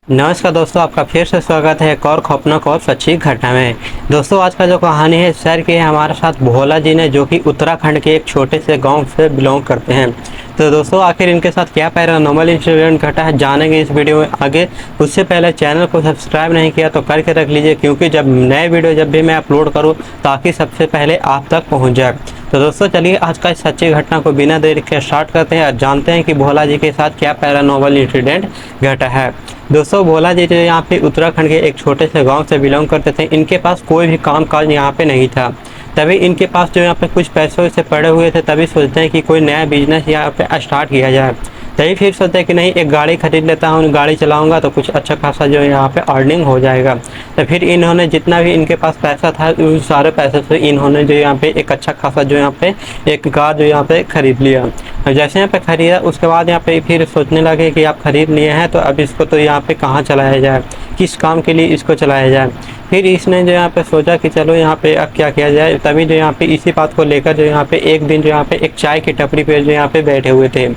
नमस्कार दोस्तों, आपका फिर से स्वागत है एक और खौफनाक और सच्ची घटना में। दोस्तों, आज का जो कहानी है शेयर की है हमारे साथ भोला जी ने, जो कि उत्तराखंड के एक छोटे से गांव से बिलोंग करते हैं। तो दोस्तों, आखिर इनके साथ क्या पैरानॉर्मल इंसिडेंट घटा है जानेंगे इस वीडियो में आगे। उससे पहले चैनल को सब्सक्राइब नहीं किया तो करके रख लीजिए, क्योंकि जब नए वीडियो जब भी मैं अपलोड करूँ ताकि सबसे पहले आप तक पहुँच जाए। तो दोस्तों, चलिए आज का इस सच्ची घटना को बिना देर के स्टार्ट करते हैं और जानते हैं कि भोला जी के साथ क्या पैरानॉर्मल इंसिडेंट घटा है। दोस्तों, भोला जी जो यहाँ पे उत्तराखंड के एक छोटे से गांव से बिलोंग करते थे, इनके पास कोई भी काम काज यहाँ पे नहीं था। तभी इनके पास जो यहाँ पे कुछ पैसों से पड़े हुए थे, तभी सोचते हैं कि कोई नया बिजनेस यहाँ पे स्टार्ट किया जाए। तभी फिर सोचते हैं कि नहीं, एक गाड़ी खरीद लेता हूँ, गाड़ी चलाऊंगा तो कुछ अच्छा खासा जो यहाँ पे अर्निंग हो जाएगा। तो फिर इन्होंने जितना भी इनके पास पैसा था उस सारे पैसे से इन्होंने जो यहाँ पे एक अच्छा खासा जो यहाँ पे एक कार जो यहाँ पे खरीद लिया। जैसे यहाँ पे खरीदा उसके बाद यहाँ पे फिर सोचने लगे कि आप खरीद लिए हैं तो अब इसको तो यहाँ पे कहाँ चलाया जाए, किस काम के लिए इसको चलाया जाए। फिर इसने जो यहाँ पे सोचा कि चलो यहाँ पे अब क्या किया जाए। तभी जो यहाँ पे इसी बात को लेकर जो यहाँ पे एक दिन जो यहाँ पे एक चाय की टपरी पे जो यहाँ पे बैठे हुए थे।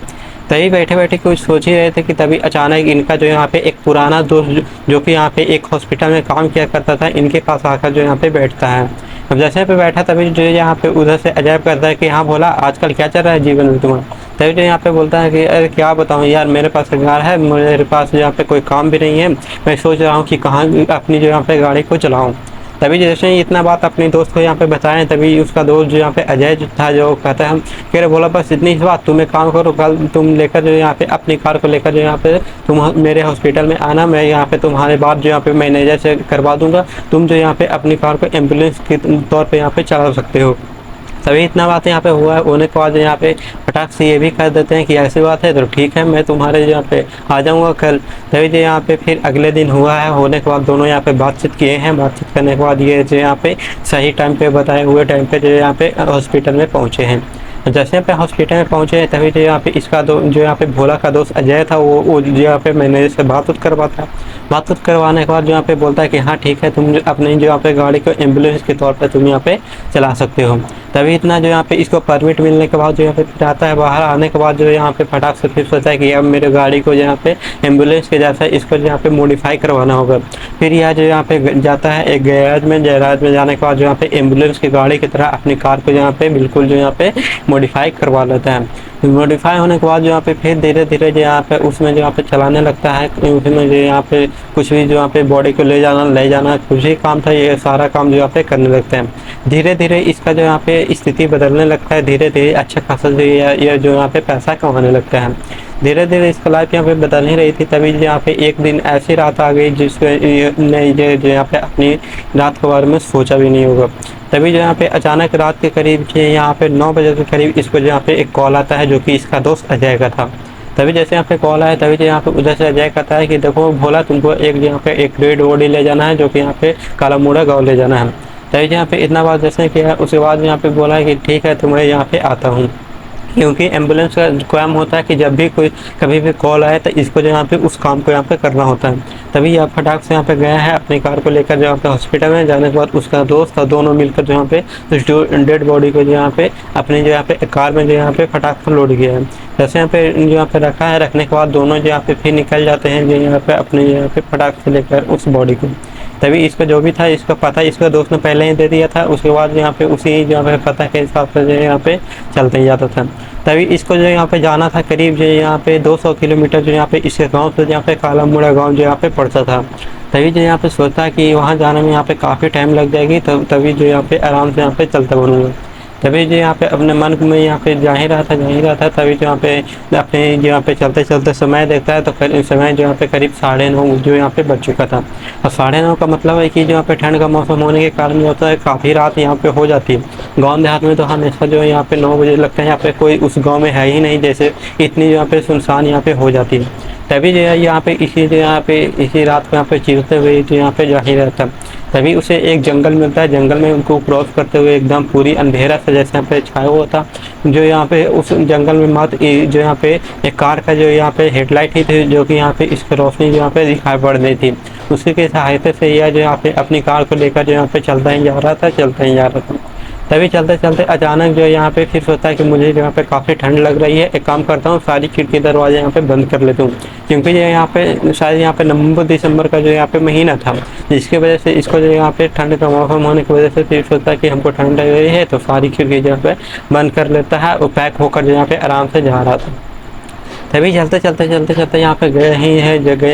तभी बैठे बैठे कुछ सोच ही रहे थे कि तभी अचानक इनका जो यहाँ पे एक पुराना दोस्त जो कि यहाँ पे एक हॉस्पिटल में काम किया करता था, इनके पास आकर जो यहाँ पे बैठता है। अब जैसे पे बैठा तभी जो यहाँ पे उधर से अजायब करता है कि हाँ भोला, आजकल क्या चल रहा है जीवन में तुम्हारा। तभी जो यहाँ पे बोलता है कि अरे क्या बताऊँ यार, मेरे पास कार है, मेरे पास यहाँ पे कोई काम भी नहीं है, मैं सोच रहा हूँ कि कहाँ अपनी जो यहाँ पे गाड़ी को चलाऊँ। तभी जैसे ही इतना बात अपने दोस्त को यहाँ पे बताएं, तभी उसका दोस्त जो यहाँ पे अजय जो था, जो कहता है हम कह रहे, बोला बस इतनी ही बात, तुम एक काम करो, कल तुम लेकर जो यहाँ पे अपनी कार को लेकर जो यहाँ पे तुम मेरे हॉस्पिटल में आना, मैं यहाँ पे तुम्हारे बात जो यहाँ पे मैनेजर से करवा दूंगा, तुम जो यहाँ पे अपनी कार को एम्बुलेंस के तौर पर यहाँ पे चला सकते हो। तभी इतना बात यहाँ पे हुआ है, होने के बाद यहाँ पे फटाक से ये भी कर देते हैं कि ऐसी बात है तो ठीक है, मैं तुम्हारे यहाँ पे आ जाऊँगा कल। तभी जो यहाँ पे फिर अगले दिन हुआ है, होने के बाद दोनों यहाँ पे बातचीत किए हैं। बातचीत करने के बाद ये जो यहाँ पे सही टाइम पे बताए हुए टाइम पे जो यहाँ पे हॉस्पिटल में पहुँचे हैं। जैसे यहाँ पे हॉस्पिटल में पहुँचे तभी जो यहाँ पे इसका जो यहाँ पे भोला का दोस्त अजय था, वो जो यहाँ पे मैनेजर से बात करवाता है। बात करवाने के बाद जो यहाँ पे बोलता है कि हाँ ठीक है, तुम अपनी जो यहाँ पे गाड़ी को एम्बुलेंस के तौर पर तुम यहाँ पे चला सकते हो। तभी इतना जो यहाँ पे इसको परमिट मिलने के बाद जो यहाँ पे फिर आता है, बाहर आने के बाद जो यहाँ पे फटाक से फिर सोचा है कि अब मेरे गाड़ी को यहाँ पे एम्बुलेंस के जैसा इसको यहाँ पे मॉडिफाई करवाना होगा। फिर यह जो यहाँ पे जाता है एक गैराज में। गैराज में जाने के बाद जो यहाँ पे एम्बुलेंस की गाड़ी की तरह अपनी कार को यहाँ पे बिल्कुल जो यहाँ पे मॉडिफाई करवा लेता है। मॉडिफाई होने के बाद जो यहाँ पे फिर धीरे धीरे जो यहाँ पे उसमें जो यहाँ पे चलाने लगता है। उसमें जो यहाँ पे कुछ भी जो यहाँ पे बॉडी को ले जाना कुछ ही काम था, ये सारा काम जो यहाँ पे करने लगते हैं। धीरे धीरे इसका जो यहाँ पे स्थिति बदलने लगता है, धीरे धीरे अच्छा खासा जो ये जो यहाँ पे पैसा कमाने लगता है। धीरे धीरे इसका लाइफ यहाँ पे बदल ही रही थी। तभी यहाँ पे एक दिन ऐसी रात आ गई जिसने ये जो यहाँ पे अपनी रात के बारे में सोचा भी नहीं होगा। तभी जो यहाँ पे अचानक रात के करीब यहाँ पे 9 बजे के करीब इसको जो यहाँ पे एक कॉल आता है, जो कि इसका दोस्त अजय का था। तभी जैसे यहाँ पे कॉल आया, तभी जो यहाँ पे उधर से अजय कहता है कि देखो भोला, तुमको एक यहाँ पे एक डेड बॉडी ले जाना है, जो कि यहाँ पे कालामुड़ा गाँव ले जाना है। तभी यहाँ पे इतना बात जैसे किया, उसके बाद यहाँ पे बोला कि ठीक है, तुम्हें यहाँ पे आता हूँ। क्योंकि एम्बुलेंस का काम होता है कि जब भी कोई कभी भी कॉल आए तो इसको जो यहाँ पे उस काम को यहाँ पे करना होता है। तभी यह फटाक से यहाँ पे गया है अपनी कार को लेकर जो यहाँ पे हॉस्पिटल में। जाने के बाद उसका दोस्त और दोनों मिलकर जो यहाँ पे उस डेड बॉडी को जो यहाँ पे अपनी जो यहाँ पे कार में जो यहाँ पे फटाक से लोड गया है। जैसे यहाँ पे जो यहाँ पे रखा है, रखने के बाद दोनों जो यहाँ पे फिर निकल जाते हैं जो यहाँ पे अपने यहाँ पे फटाक से लेकर उस बॉडी को। तभी इसका जो भी था, इसका पता इसका दोस्त ने पहले ही दे दिया था। उसके बाद यहाँ पे उसी जो यहाँ पे पता के हिसाब से जो यहाँ पे चलते ही जाता था। तभी इसको जो यहाँ पे जाना था करीब जो यहाँ पे 200 किलोमीटर जो यहाँ पे इसके गांव से यहाँ पे कालामुड़ा गांव जो यहाँ पे पड़ता था। तभी जो यहाँ पे सोचता कि वहाँ जाने में यहाँ पे काफ़ी टाइम लग जाएगी, तभी जो यहाँ पे आराम से यहाँ पे चलता बनूंगा। तभी जो यहाँ पे अपने मन में यहाँ पे जा ही रहा था। तभी जो यहाँ पे अपने जो यहाँ पे चलते चलते समय देखता है, तो समय जो यहाँ पे करीब 9:30 जो यहाँ पे बज चुका था। और 9:30 का मतलब है कि जो यहाँ पे ठंड का मौसम होने के कारण जो होता है काफ़ी रात यहाँ पे हो जाती है। गाँव देहात में तो हमेशा जो यहाँ पे 9 बजे लगता है, यहाँ पे कोई उस गाँव में है ही नहीं, जैसे इतनी यहाँ पे सुनसान यहाँ पे हो जाती है। तभी जो है यहाँ पे इसी रात को यहाँ पे चिरते हुए जो यहाँ पे जा ही रहता है। तभी उसे एक जंगल मिलता है। जंगल में उनको क्रॉस करते हुए एकदम पूरी अंधेरा से जैसे यहाँ पे छाया हुआ था। जो यहाँ पे उस जंगल में मात्र जो यहाँ पे एक कार का जो यहाँ पे हेडलाइट ही थी, जो कि यहाँ पे इसकी रोशनी जो यहाँ पे दिखाई पड़ रही थी। उसी की सहायता से यह जो यहाँ पे अपनी कार को लेकर जो यहाँ पे चलता ही जा रहा था। तभी चलते चलते अचानक जो है यहाँ पे फिर सोचता है कि मुझे जो यहाँ पे काफ़ी ठंड लग रही है, एक काम करता हूँ सारी खिड़की दरवाजे यहाँ पे बंद कर लेता हूँ, क्योंकि जो यहाँ पे शायद यहाँ पे नवंबर दिसंबर का जो यहाँ पे महीना था, जिसकी वजह से इसको जो यहाँ पे ठंड का मौसम होने की वजह से फिर सोचता है कि हमको ठंड लग रही है, तो सारी खिड़की जो है बंद कर लेता है और पैक होकर जो यहाँ पे आराम से जा रहा था। तभी चलते यहाँ पे गए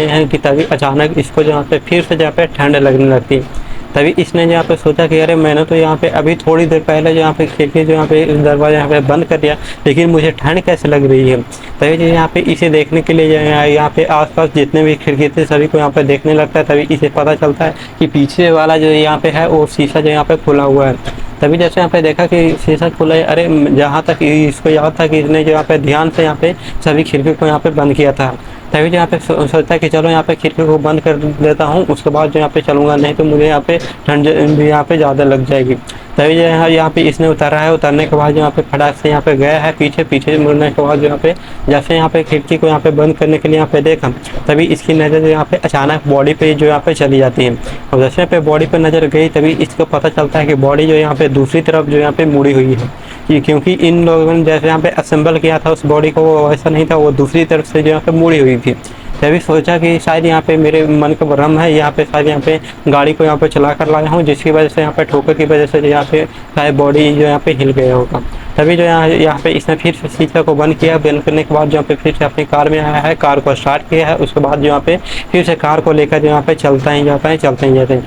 हैं कि तभी अचानक इसको जहाँ पे फिर से जहाँ पे ठंड लगने लगती है। तभी इसने यहाँ पे सोचा कि अरे मैंने तो यहाँ पे अभी थोड़ी देर पहले जो यहाँ पे खिड़की जो यहाँ पे दरवाजा यहाँ पे बंद कर दिया, लेकिन मुझे ठंड कैसे लग रही है। तभी जो यहाँ पे इसे देखने के लिए यहाँ पे आसपास जितने भी खिड़की थे सभी को यहाँ पे देखने लगता है। तभी इसे पता चलता है कि पीछे वाला जो यहाँ पे है वो शीशा जो यहाँ पे खुला हुआ है। तभी जैसे यहाँ पे देखा कि शीशा खुला है, अरे जहाँ तक इसको याद था कि इसने जो यहाँ पे ध्यान से यहाँ पे सभी खिड़की को यहाँ पे बंद किया था। तभी जो यहाँ पे सोचता है कि चलो यहाँ पे खिड़की को बंद कर देता हूँ, उसके बाद जो यहाँ पे चलूँगा, नहीं तो मुझे यहाँ पे ठंड भी यहाँ पे ज़्यादा लग जाएगी। तभी जो है यहाँ पे इसने उतारा है, उतरने के बाद यहाँ पे फटाक से यहाँ पे गया है, पीछे मुड़ने के बाद यहाँ पे जैसे यहाँ पे खिड़की को यहाँ पे बंद करने के लिए यहाँ पे देखा, तभी इसकी नज़र यहाँ पे अचानक बॉडी पे जो यहाँ पे चली जाती है। और जैसे यहाँ पे बॉडी पे नज़र गई तभी इसको पता चलता है कि बॉडी जो यहाँ पे दूसरी तरफ जो यहाँ पे मुड़ी हुई है, क्योंकि इन लोगों ने जैसे यहाँ पे असेंबल किया था उस बॉडी को वो वैसा नहीं था, वो दूसरी तरफ से जो यहाँ पे मुड़ी हुई थी। तभी सोचा कि शायद यहाँ पे मेरे मन का भ्रम है, यहाँ पे शायद यहाँ पे गाड़ी को यहाँ पे चला कर लाया हूँ, जिसकी वजह से यहाँ पे ठोकर की वजह से यहाँ पे शायद बॉडी जो यहाँ पे हिल गया होगा। तभी जो यहाँ पे इसने फिर से शीशे को बंद किया, बंद करने के बाद यहाँ पे फिर से अपनी कार में आया है, कार को स्टार्ट किया है, उसके बाद जो यहाँ पे फिर से कार को लेकर जो यहाँ पे चलता ही जाता है।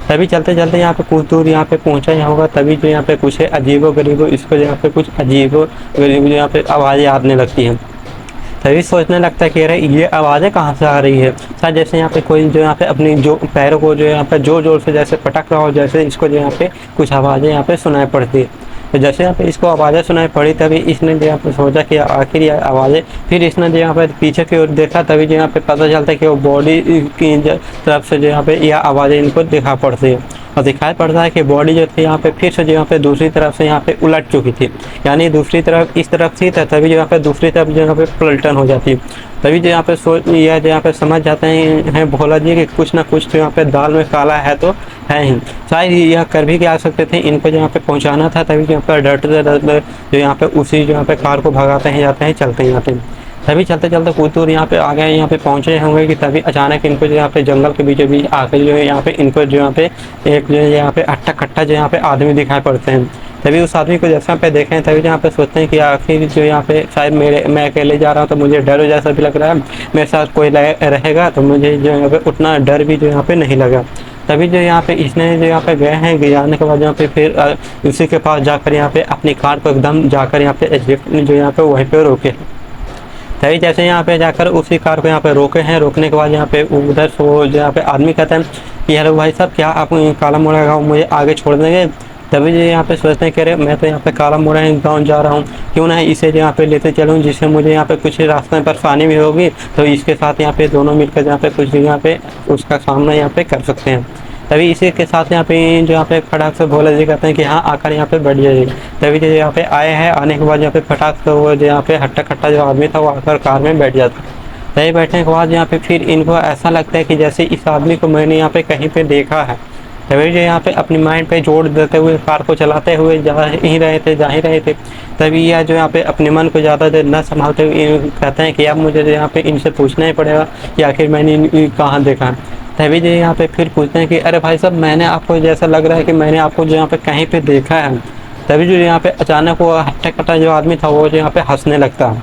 तभी चलते यहाँ पे कुछ दूर यहाँ पे पहुँचा ही होगा, तभी जो यहाँ पे कुछ अजीबो गरीबो इसको यहाँ पे कुछ अजीबो गरीबो यहाँ पे आवाज़ें आने लगती हैं। तभी सोचने लगता है कि अरे ये आवाज़ें कहाँ से आ रही है, शायद जैसे यहाँ पे कोई जो यहाँ पे अपनी जो पैरों को जो यहाँ पे जोर जोर से जैसे पटक रहा हो, जैसे इसको जो यहाँ पे कुछ आवाज़ें यहाँ पे सुनाई पड़ती है। तो जैसे यहाँ पे इसको आवाज़ें सुनाई पड़ी तभी इसने जो यहाँ पे सोचा कि आखिर ये आवाज़ें, फिर इसने जो यहाँ पे पीछे की ओर देखा, तभी जो यहाँ पे पता चलता है कि वो बॉडी की तरफ से जो यहाँ पे यह आवाज़ें इनको दिखा पड़ती है। और दिखाई पड़ता है कि बॉडी जो थी यहाँ पे फिर से जो यहाँ पे दूसरी तरफ से यहाँ पे उलट चुकी थी, यानी दूसरी तरफ इस तरफ थी तभी जो यहाँ पे दूसरी तरफ जो यहाँ पे पलटन हो जाती है। तभी जो यहाँ पे सोच या जो यहाँ पे समझ जाते हैं भोला जी कि कुछ ना कुछ तो यहाँ पे दाल में काला है तो है ही, शायद यह कर भी क्या सकते थे, इनको जो यहाँ पे पहुँचाना था। तभी जो यहाँ पे डरते जो यहाँ पे उसी जो यहाँ पे कार को भगाते हैं जाते हैं, चलते हैं जाते हैं। तभी चलते कुछ दूर यहाँ पे आ गए, यहाँ पे पहुँचे होंगे कि तभी अचानक इनको जो यहाँ पे जंगल के बीचों बीच आकर जो है यहाँ पे इनको जो यहाँ पे एक जो है यहाँ पे अट्ठा कट्ठा जो यहाँ पे आदमी दिखाई पड़ते हैं। तभी उस आदमी को जैसे यहाँ पे देखें तभी यहाँ पे सोचते हैं कि आखिर जो यहाँ पे शायद मैं अकेले जा रहा हूँ तो मुझे डर जैसा भी लग रहा है, मेरे साथ कोई रहेगा तो मुझे जो यहाँ पे उतना डर भी जो यहाँ पे नहीं लगा। तभी जो यहाँ पे इसने जो यहाँ पे गए हैं, जाने के बाद यहाँ पे फिर उसी के पास जाकर यहाँ पे अपनी कार को एकदम जाकर यहाँ पे जो यहाँ पे वहीं पे रोके। तभी जैसे यहाँ पे जाकर उसी कार को यहाँ पे रोके हैं, रोकने के बाद यहाँ पे उधर से वो जो यहाँ पे आदमी कहते हैं कि हेलो भाई साहब, क्या आप काला मोड़ा गाँव मुझे आगे छोड़ देंगे। तभी जो यहाँ पे सोचते हैं कि अरे मैं तो यहाँ पे काला मोड़ा गाँव जा रहा हूँ, क्यों ना इसे जो यहाँ पे लेते चलूँ, जिससे मुझे यहाँ पे कुछ रास्ते में परेशानी भी होगी, तो इसके साथ यहाँ पे दोनों मिलकर यहाँ पे कुछ यहाँ पे उसका सामना यहाँ पे कर सकते हैं। तभी इसी के साथ यहाँ पे जो यहाँ पे फटाक से भोला जी कहते हैं कि हाँ आकर यहाँ पे बैठ जाइए। तभी जो यहाँ पे आए हैं, आने के बाद यहाँ पे फटाक से वो जो यहाँ पे हट्टा कट्टा जो आदमी था वो आकर कार में बैठ जाता है। तभी बैठने के बाद यहाँ पे फिर इनको ऐसा लगता है कि जैसे इस आदमी को मैंने यहाँ पे कहीं पे देखा है। तभी जो यहाँ पे अपनी माइंड पे जोड़ देते हुए कार को चलाते हुए जा ही रहे थे। तभी यह जो यहाँ पे अपने मन को ज़्यादा देर न संभालते हुए कहते हैं कि अब मुझे यहाँ पे इनसे पूछना ही पड़ेगा कि आखिर मैंने कहाँ देखा। तभी जो यहाँ पे फिर पूछते हैं कि अरे भाई साहब, मैंने आपको जैसा लग रहा है कि मैंने आपको जो यहाँ पे कहीं पे देखा है। तभी जो यहाँ पे अचानक वो हट्टा कट्टा जो आदमी था वो जो यहाँ पे हंसने लगता है।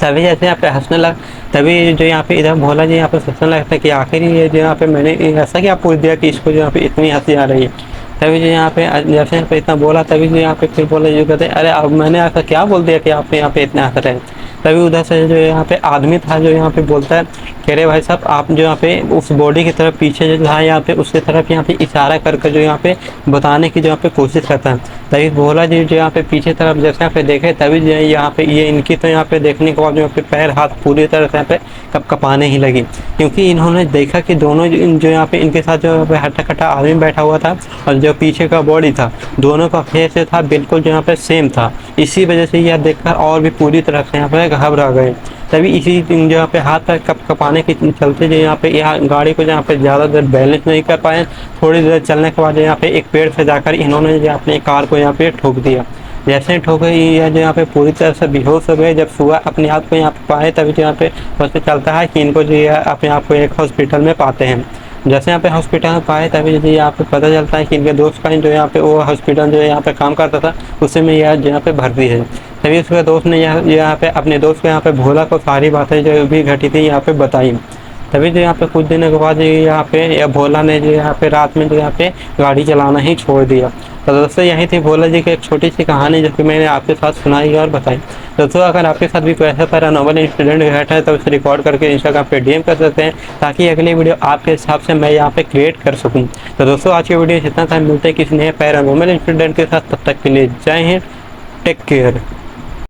तभी जैसे यहाँ पे हंसने लगा तभी जो यहाँ पे इधर भोला जी यहाँ पे सोचने लगता है कि आखिर ये जो यहाँ पे मैंने ऐसा क्या पूछ दिया कि इसको जो यहाँ पे इतनी हंसी आ रही है। तभी जो यहाँ पे जैसे यहाँ पे इतना बोला तभी जो यहाँ पे फिर बोला जो कहते हैं अरे अब मैंने ऐसा क्या बोल दिया कि आप यहाँ पे इतना हंस रहे हैं। तभी उधर से जो यहाँ पे आदमी था जो यहाँ पे बोलता है कह रहे भाई साहब, आप जो यहाँ पे उस बॉडी की तरफ पीछे जो था यहाँ पे उसकी तरफ यहाँ पे इशारा करके जो यहाँ पे बताने की जो यहाँ पे कोशिश करता है। तभी भोला जी जो यहाँ पे पीछे तरफ जैसे यहाँ पे देखे तभी जो यहाँ पे ये इनकी तो यहाँ पे देखने के बाद यहाँ पे पैर हाथ पूरी तरह से यहाँ पे कपाने ही लगी, क्योंकि इन्होंने देखा कि दोनों जो यहाँ पे इनके साथ जो यहाँ पे हट्टा कट्टा आदमी बैठा हुआ था और जो पीछे का बॉडी था, दोनों का फेस था बिल्कुल जो यहाँ पे सेम था। इसी वजह से यह देखकर और भी पूरी तरह से यहाँ पे घबरा गए। तभी इसी जहाँ पे हाथ पैर कप कपाने के चलते जो यहाँ पे गाड़ी को जहाँ पे ज़्यादा देर बैलेंस नहीं कर पाए, थोड़ी देर चलने के बाद यहाँ पे एक पेड़ से जाकर इन्होंने जो अपनी कार को यहाँ पे ठोक दिया। जैसे ही ठोके यह जो यहाँ पे पूरी तरह से बेहोश हो गए। जब सुबह अपने आप को यहाँ पे पाए तभी जो यहाँ पे पता चलता है कि इनको जो है अपने आप को एक हॉस्पिटल में पाते हैं। जैसे यहाँ पे हॉस्पिटल में पाए तभी जो यहाँ पे पता चलता है कि इनके दोस्त का जो यहाँ पे वो हॉस्पिटल जो यहाँ पे काम करता था उसी में यह जो यहाँ पे भर्ती है। तभी उसके दोस्त ने यहाँ पे अपने दोस्त को यहाँ पे भोला को सारी बातें जो भी घटी थी यहाँ पे बताई। तभी जो यहाँ पे कुछ दिनों के बाद यहाँ पे भोला ने जो यहाँ पे रात में जो यहाँ पे गाड़ी चलाना ही छोड़ दिया। तो दोस्तों यही थी भोला जी की एक छोटी सी कहानी जो कि मैंने आपके साथ सुनाई और बताई। दोस्तों अगर आपके साथ भी कोई ऐसा पैरानॉर्मल इंसिडेंट घटा है तो उसे रिकॉर्ड करके इंस्टाग्राम पे डीएम कर सकते हैं, ताकि अगली वीडियो आपके हिसाब से मैं यहाँ पे क्रिएट कर सकूँ। तो दोस्तों आज की वीडियो इतना था, मिलते हैं किसी नए पैरानॉर्मल इंसिडेंट के साथ, तब तक के लिए जय हिंद, टेक केयर।